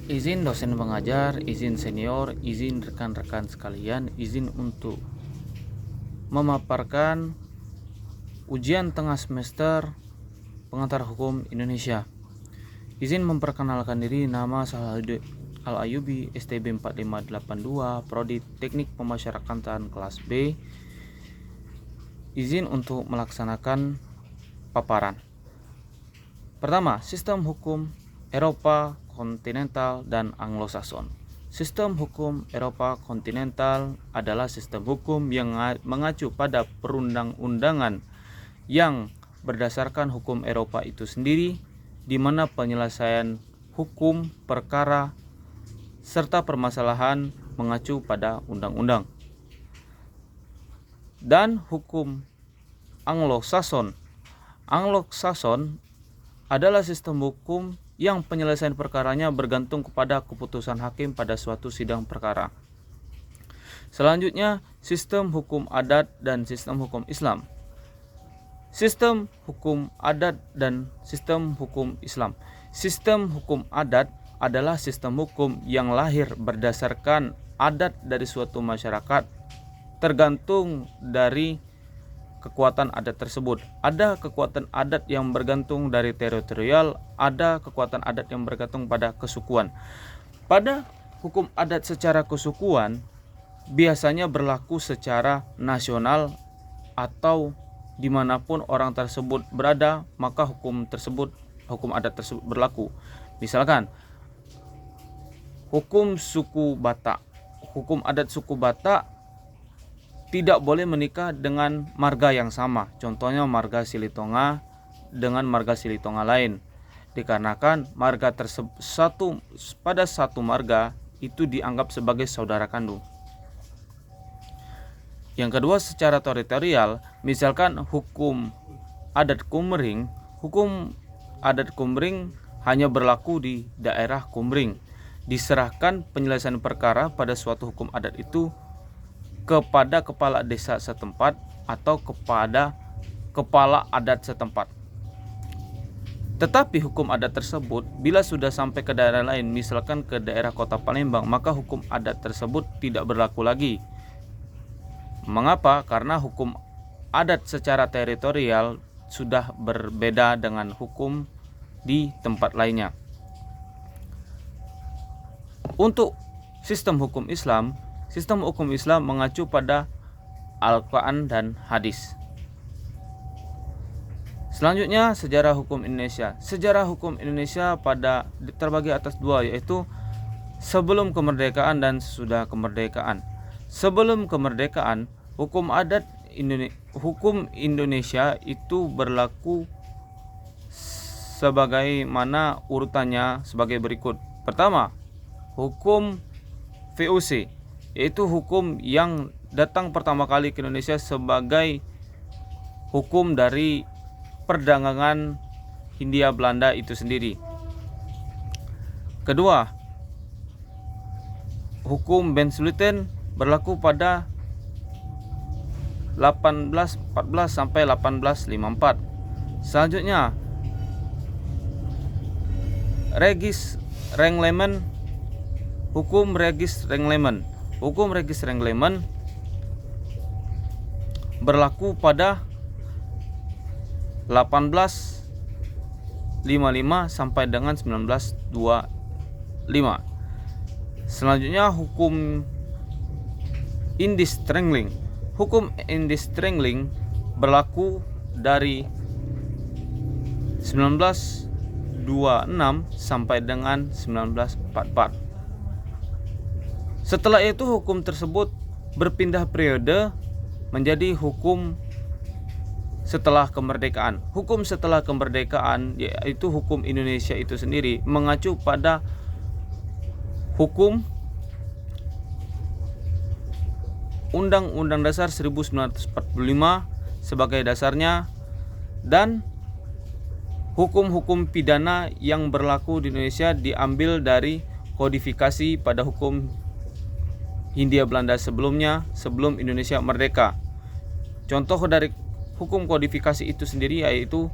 Izin dosen pengajar, izin senior, izin rekan-rekan sekalian, izin untuk memaparkan ujian tengah semester pengantar hukum Indonesia. Izin memperkenalkan diri, nama Salahuddin Al-Ayyubi, STB 4582, Prodi Teknik Pemasyarakatan kelas B. Izin untuk melaksanakan paparan. Pertama, sistem hukum Eropa kontinental dan Anglo-Saxon. Sistem hukum Eropa kontinental adalah sistem hukum yang mengacu pada perundang-undangan yang berdasarkan hukum Eropa itu sendiri, di mana penyelesaian hukum perkara serta permasalahan mengacu pada undang-undang. Dan hukum Anglo-Saxon. Anglo-Saxon adalah sistem hukum yang penyelesaian perkaranya bergantung kepada keputusan hakim pada suatu sidang perkara. Selanjutnya, sistem hukum adat dan sistem hukum Islam. Sistem hukum adat dan sistem hukum Islam. Sistem hukum adat adalah sistem hukum yang lahir berdasarkan adat dari suatu masyarakat, tergantung dari kekuatan adat tersebut. Ada kekuatan adat yang bergantung dari teritorial, ada kekuatan adat yang bergantung pada kesukuan. Pada hukum adat secara kesukuan biasanya berlaku secara nasional atau dimanapun orang tersebut berada, maka hukum adat tersebut berlaku. Misalkan hukum suku Batak, hukum adat suku Batak tidak boleh menikah dengan marga yang sama. Contohnya marga Silitonga dengan marga Silitonga lain. Dikarenakan marga pada satu marga itu dianggap sebagai saudara kandung. Yang kedua, secara teritorial, misalkan hukum adat Kumring hanya berlaku di daerah Kumring. Diserahkan penyelesaian perkara pada suatu hukum adat itu kepada kepala desa setempat atau kepada kepala adat setempat. Tetapi hukum adat tersebut bila sudah sampai ke daerah lain, misalkan ke daerah kota Palembang, maka hukum adat tersebut tidak berlaku lagi. Mengapa? Karena hukum adat secara teritorial sudah berbeda dengan hukum di tempat lainnya. Untuk sistem hukum Islam mengacu pada Al-Quran dan hadis. Selanjutnya, sejarah hukum Indonesia. Sejarah hukum Indonesia terbagi atas dua, yaitu sebelum kemerdekaan dan sesudah kemerdekaan. Sebelum kemerdekaan, hukum Indonesia itu berlaku sebagaimana urutannya sebagai berikut. Pertama, hukum VOC, yaitu hukum yang datang pertama kali ke Indonesia sebagai hukum dari perdagangan Hindia Belanda itu sendiri. Kedua, hukum Ben Sultan berlaku pada 1814 sampai 1854. Selanjutnya, hukum Regis Renglemen. Hukum Regis Renglemen berlaku pada 1855 sampai dengan 1925. Selanjutnya, hukum Indis Strangling. Hukum Indis Strangling berlaku dari 1926 sampai dengan 1944. Setelah itu hukum tersebut berpindah periode menjadi hukum setelah kemerdekaan. Hukum setelah kemerdekaan, yaitu hukum Indonesia itu sendiri, mengacu pada hukum Undang-Undang Dasar 1945 sebagai dasarnya, dan hukum-hukum pidana yang berlaku di Indonesia diambil dari kodifikasi pada hukum Hindia Belanda sebelumnya, sebelum Indonesia merdeka. Contoh dari hukum kodifikasi itu sendiri yaitu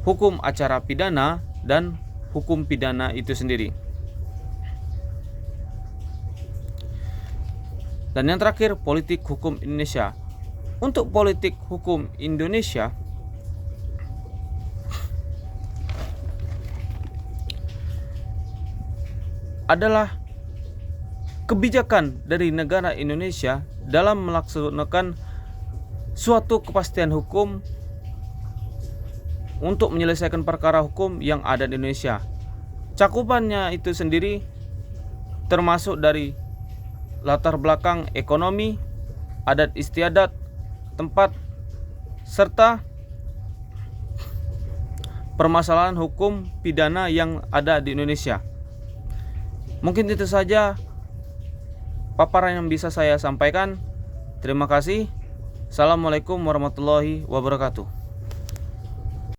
hukum acara pidana dan hukum pidana itu sendiri. Dan yang terakhir, politik hukum Indonesia. Untuk politik hukum Indonesia adalah kebijakan dari negara Indonesia dalam melaksanakan suatu kepastian hukum untuk menyelesaikan perkara hukum yang ada di Indonesia. Cakupannya itu sendiri termasuk dari latar belakang ekonomi, adat istiadat, tempat, serta permasalahan hukum pidana yang ada di Indonesia. Mungkin itu saja paparan yang bisa saya sampaikan. Terima kasih. Assalamualaikum warahmatullahi wabarakatuh.